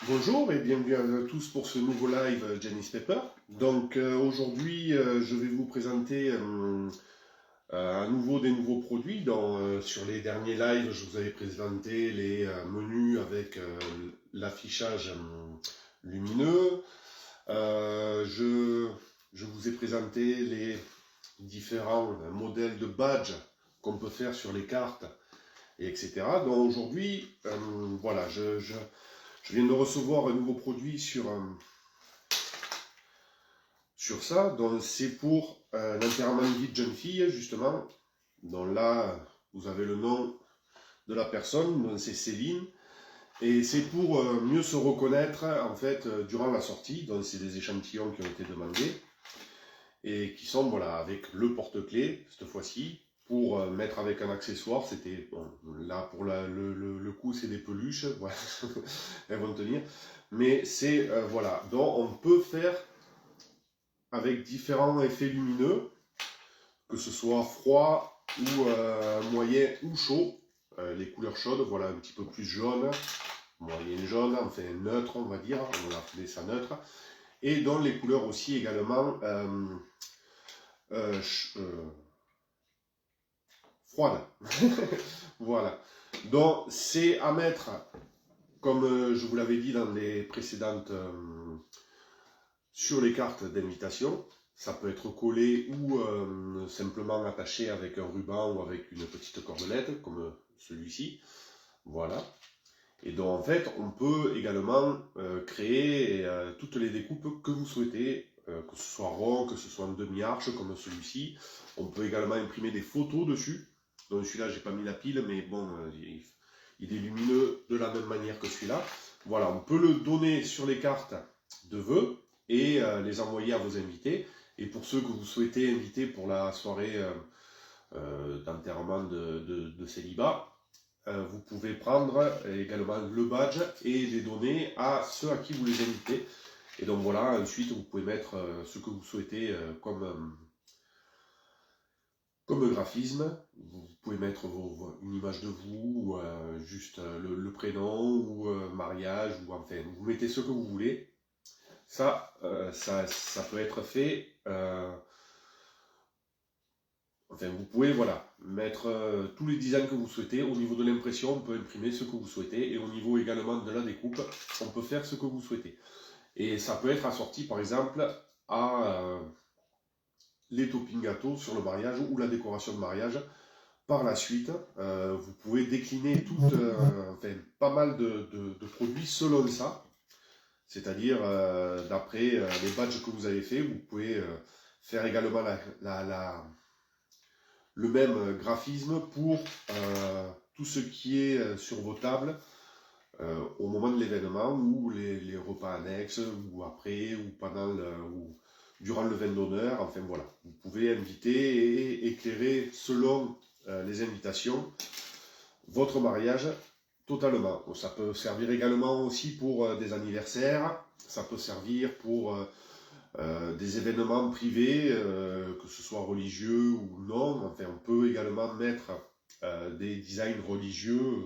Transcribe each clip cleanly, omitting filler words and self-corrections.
Bonjour et bienvenue à tous pour ce nouveau live Janice Pepper. Donc aujourd'hui je vais vous présenter des nouveaux produits. Sur les derniers lives je vous avais présenté les menus avec l'affichage lumineux. Je vous ai présenté les différents modèles de badges qu'on peut faire sur les cartes, et etc. Donc aujourd'hui, voilà, je viens de recevoir un nouveau produit sur ça. Donc c'est pour l'enterrement de vie de jeune fille, justement. Donc là, vous avez le nom de la personne, donc c'est Céline. Et c'est pour mieux se reconnaître, en fait, durant la sortie. Donc c'est des échantillons qui ont été demandés et qui sont, voilà, avec le porte-clés, cette fois-ci, pour mettre avec un accessoire. C'était, bon, là, pour le coup, c'est des peluches, voilà. Elles vont tenir. Mais c'est, voilà, donc on peut faire avec différents effets lumineux, que ce soit froid ou moyen ou chaud. Les couleurs chaudes, voilà, un petit peu plus jaune, moyen jaune, enfin neutre, on va dire, on va appeler ça neutre. Et dans les couleurs aussi également euh, euh, froides. Voilà. Donc c'est à mettre, comme je vous l'avais dit dans les précédentes, sur les cartes d'invitation. Ça peut être collé ou simplement attaché avec un ruban ou avec une petite cordelette, comme celui-ci. Voilà. Et donc en fait, on peut également créer toutes les découpes que vous souhaitez, que ce soit rond, que ce soit en demi-arche, comme celui-ci. On peut également imprimer des photos dessus. Donc celui-là, j'ai pas mis la pile, mais bon, il est lumineux de la même manière que celui-là. Voilà, on peut le donner sur les cartes de vœux et les envoyer à vos invités. Et pour ceux que vous souhaitez inviter pour la soirée d'enterrement de célibat, vous pouvez prendre également le badge et les donner à ceux à qui vous les invitez. Et donc voilà, ensuite vous pouvez mettre ce que vous souhaitez comme graphisme. Vous pouvez mettre une image de vous, ou juste le prénom, ou mariage, ou enfin, vous mettez ce que vous voulez. Ça peut être fait. Enfin, vous pouvez voilà, mettre tous les designs que vous souhaitez. Au niveau de l'impression, on peut imprimer ce que vous souhaitez. Et au niveau également de la découpe, on peut faire ce que vous souhaitez. Et ça peut être assorti, par exemple, à les toppings gâteaux sur le mariage ou la décoration de mariage. Par la suite, vous pouvez décliner enfin, pas mal de produits selon ça. C'est-à-dire, d'après les badges que vous avez fait, vous pouvez faire également le même graphisme pour tout ce qui est sur vos tables au moment de l'événement ou les repas annexes ou après ou pendant ou durant le vin d'honneur. Enfin voilà, vous pouvez inviter et éclairer selon les invitations votre mariage totalement. Ça peut servir également aussi pour des anniversaires, ça peut servir pour des événements privés, que ce soit religieux ou non. Enfin, on peut également mettre des designs religieux,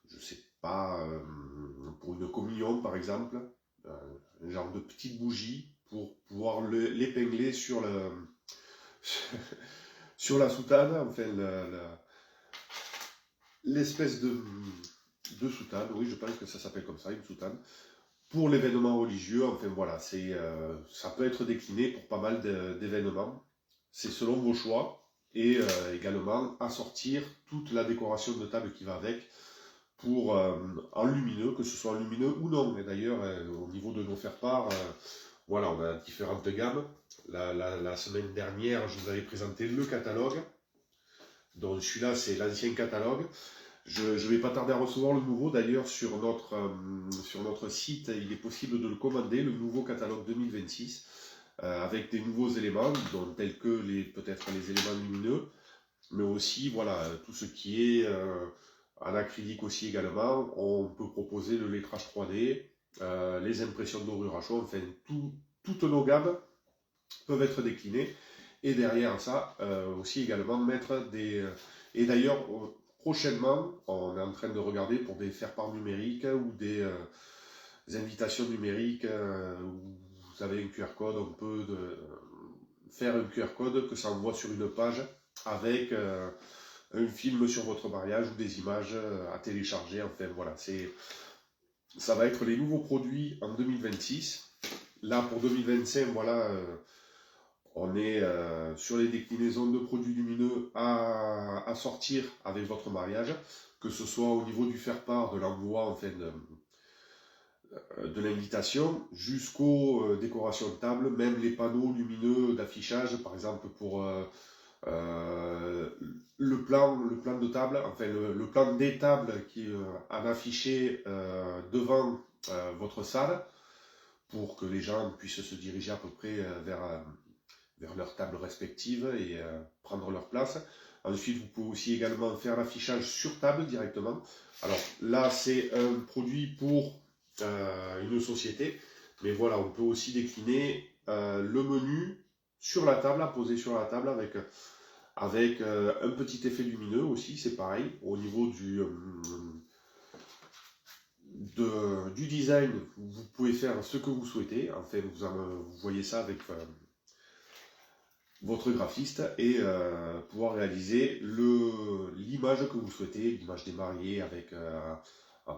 je ne sais pas, pour une communion par exemple, un genre de petite bougie pour pouvoir l'épingler sur sur la soutane, enfin l'espèce de soutane, oui je pense que ça s'appelle comme ça, une soutane, pour l'événement religieux. Enfin voilà, ça peut être décliné pour pas mal d'événements. C'est selon vos choix. Et également assortir toute la décoration de table qui va avec pour en lumineux, que ce soit en lumineux ou non. Et d'ailleurs, au niveau de nos faire-part, voilà, on a différentes gammes. La semaine dernière, je vous avais présenté le catalogue. Donc celui-là, c'est l'ancien catalogue. Je ne vais pas tarder à recevoir le nouveau. D'ailleurs, sur notre site, il est possible de le commander, le nouveau catalogue 2026, avec des nouveaux éléments, donc, tels que peut-être les éléments lumineux, mais aussi voilà, tout ce qui est en acrylique aussi également. On peut proposer le lettrage 3D, les impressions dorures à chaud, enfin, toutes nos gammes peuvent être déclinées. Et derrière ça, aussi également mettre des... et d'ailleurs, prochainement, on est en train de regarder pour des faire-part numériques ou invitations numériques où vous avez un QR code, on peut faire un QR code que ça envoie sur une page avec un film sur votre mariage ou des images à télécharger. Enfin voilà, ça va être les nouveaux produits en 2026. Là pour 2025, voilà, on est sur les déclinaisons de produits lumineux à sortir avec votre mariage, que ce soit au niveau du faire-part, de l'envoi, enfin de l'invitation, jusqu'aux décorations de table, même les panneaux lumineux d'affichage, par exemple pour le plan de table, enfin le plan des tables qui en affiché devant votre salle, pour que les gens puissent se diriger à peu près vers leur table respective et prendre leur place. Ensuite, vous pouvez aussi également faire l'affichage sur table directement. Alors là, c'est un produit pour une société, mais voilà, on peut aussi décliner le menu sur la table, à poser sur la table avec un petit effet lumineux aussi, c'est pareil, au niveau du design, vous pouvez faire ce que vous souhaitez, enfin vous voyez ça avec votre graphiste et pouvoir réaliser l'image que vous souhaitez, l'image des mariés avec un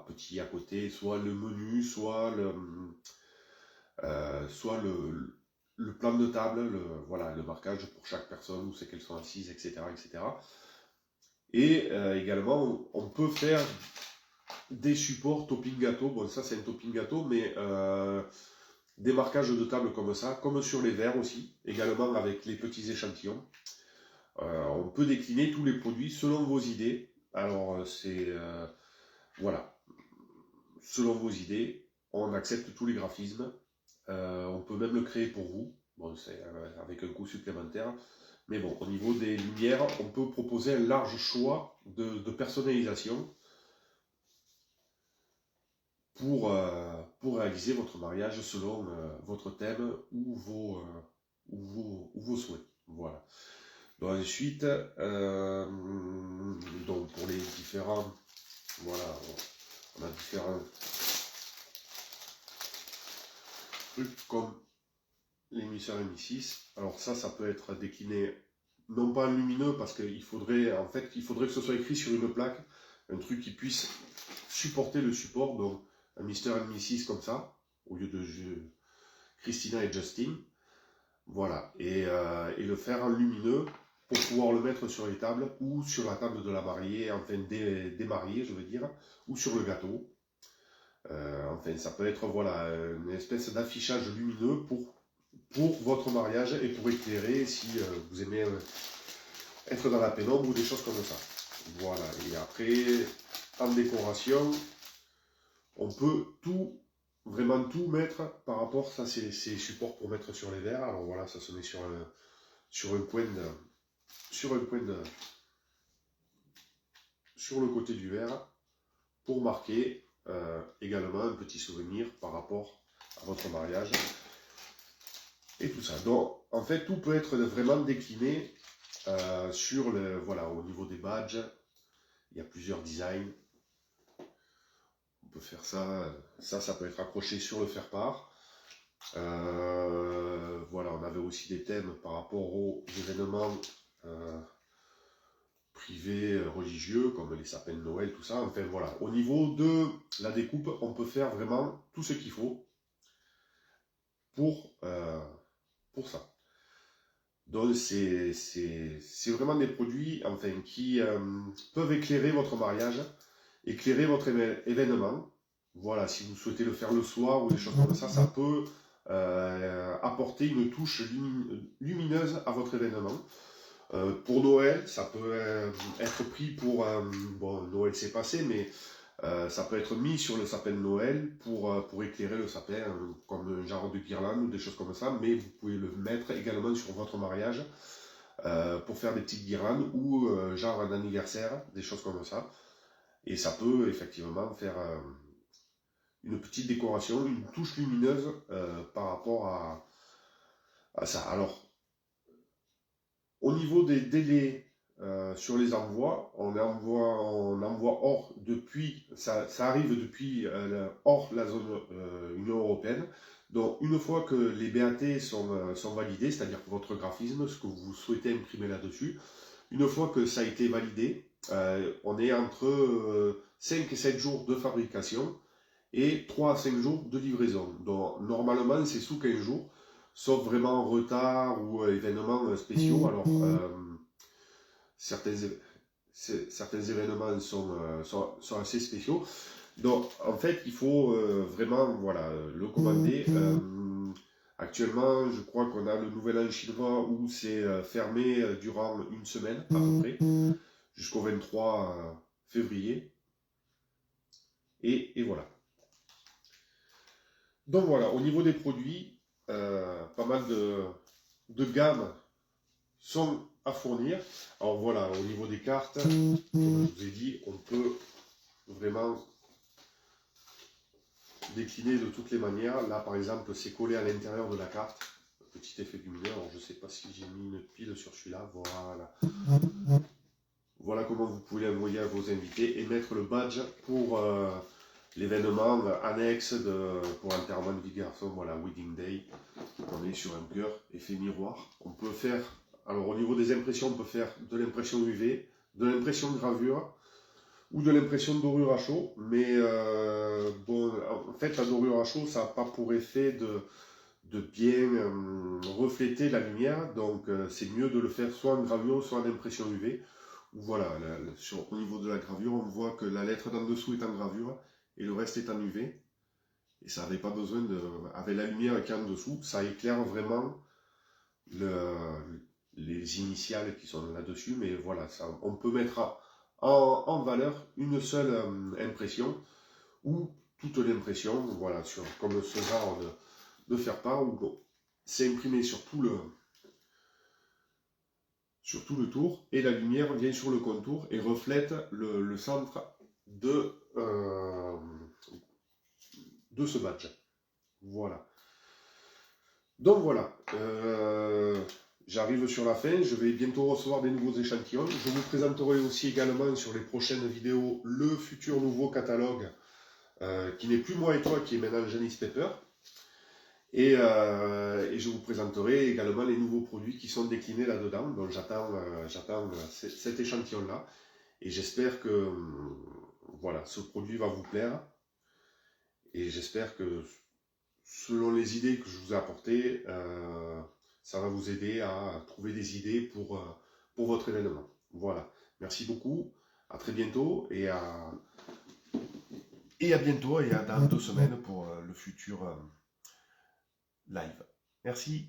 petit à côté, soit le menu, soit le plan de table, voilà, le marquage pour chaque personne, où c'est qu'elles sont assises, etc. etc. Et également, on peut faire des supports topping gâteau. Bon, ça c'est un topping gâteau, mais des marquages de table comme ça, comme sur les verres aussi, également avec les petits échantillons. On peut décliner tous les produits selon vos idées. Alors, voilà, selon vos idées, on accepte tous les graphismes. On peut même le créer pour vous. Bon, c'est avec un coût supplémentaire. Mais bon, au niveau des lumières, on peut proposer un large choix de personnalisation pour réaliser votre mariage selon votre thème ou vos souhaits. Voilà. Donc ensuite, donc pour les différents, voilà, on a différents trucs comme l'émisseur M6. Alors ça peut être décliné non pas en lumineux parce qu'il faudrait, en fait, il faudrait que ce soit écrit sur une plaque, un truc qui puisse supporter le support. Donc un Mister M6 comme ça, au lieu de Christina et Justin. Voilà, et le faire en lumineux pour pouvoir le mettre sur les tables ou sur la table de la mariée, enfin des mariés, je veux dire, ou sur le gâteau. Enfin, ça peut être voilà, une espèce d'affichage lumineux pour votre mariage et pour éclairer si vous aimez être dans la pénombre ou des choses comme ça. Voilà, et après, en décoration, on peut vraiment tout mettre par rapport, ça c'est supports pour mettre sur les verres. Alors voilà, ça se met sur un coin sur le côté du verre pour marquer également un petit souvenir par rapport à votre mariage et tout ça. Donc en fait tout peut être vraiment décliné sur voilà, au niveau des badges. Il y a plusieurs designs. On peut faire ça. Ça peut être accroché sur le faire-part. Voilà, on avait aussi des thèmes par rapport aux événements privés, religieux, comme les sapins de Noël, tout ça. Enfin voilà, au niveau de la découpe, on peut faire vraiment tout ce qu'il faut pour ça. Donc c'est vraiment des produits enfin, qui peuvent éclairer votre mariage, éclairer votre événement. Voilà, si vous souhaitez le faire le soir ou des choses comme ça peut apporter une touche lumineuse à votre événement. Pour Noël, ça peut être pris pour... bon, Noël c'est passé, mais ça peut être mis sur le sapin de Noël pour éclairer le sapin, comme un genre de guirlande ou des choses comme ça, mais vous pouvez le mettre également sur votre mariage pour faire des petites guirlandes ou genre un anniversaire, des choses comme ça. Et ça peut effectivement faire une petite décoration, une touche lumineuse par rapport à ça. Alors, au niveau des délais sur les envois. On envoie hors depuis, ça arrive depuis hors la zone Union Européenne. Donc une fois que les BAT sont validés, c'est-à-dire que votre graphisme, ce que vous souhaitez imprimer là-dessus, une fois que ça a été validé, on est entre 5 et 7 jours de fabrication et 3 à 5 jours de livraison. Donc normalement c'est sous 15 jours, sauf vraiment retard ou événements spéciaux. Alors certains, certains événements sont assez spéciaux. Donc, en fait, il faut vraiment voilà, le commander. Actuellement, je crois qu'on a le nouvel an chinois où c'est fermé durant une semaine à peu près, jusqu'au 23 février. Et voilà. Donc voilà, au niveau des produits, pas mal de gammes sont à fournir. Alors voilà, au niveau des cartes, comme je vous ai dit, on peut vraiment décliné de toutes les manières. Là, par exemple, c'est collé à l'intérieur de la carte. Petit effet lumineux. Alors, je ne sais pas si j'ai mis une pile sur celui-là. Voilà. Voilà comment vous pouvez l'envoyer à vos invités et mettre le badge pour l'événement annexe pour l'enterrement de vie garçon. Voilà, Wedding Day. On est sur un cœur, effet miroir. On peut faire, alors au niveau des impressions, on peut faire de l'impression UV, de l'impression gravure, ou de l'impression de dorure à chaud, mais bon, en fait la dorure à chaud ça n'a pas pour effet de bien refléter la lumière, donc c'est mieux de le faire soit en gravure, soit en impression UV. Voilà, au niveau de la gravure, on voit que la lettre d'en dessous est en gravure et le reste est en UV, et ça n'avait pas besoin de... Avec la lumière qui est en dessous, ça éclaire vraiment les initiales qui sont là-dessus, mais voilà, ça, on peut mettre en valeur une seule impression ou toute l'impression, voilà, comme ce genre de faire-part où bon, c'est imprimé sur tout le tour et la lumière vient sur le contour et reflète le centre de ce badge. Voilà. Donc voilà. J'arrive sur la fin, je vais bientôt recevoir des nouveaux échantillons. Je vous présenterai aussi également sur les prochaines vidéos le futur nouveau catalogue qui n'est plus moi et toi, qui est maintenant Janice Pepper. Et je vous présenterai également les nouveaux produits qui sont déclinés là-dedans. Donc j'attends cet échantillon-là. Et j'espère que voilà, ce produit va vous plaire. Et j'espère que selon les idées que je vous ai apportées, ça va vous aider à trouver des idées pour votre événement. Voilà. Merci beaucoup. À très bientôt et à bientôt et à dans 2 semaines pour le futur live. Merci.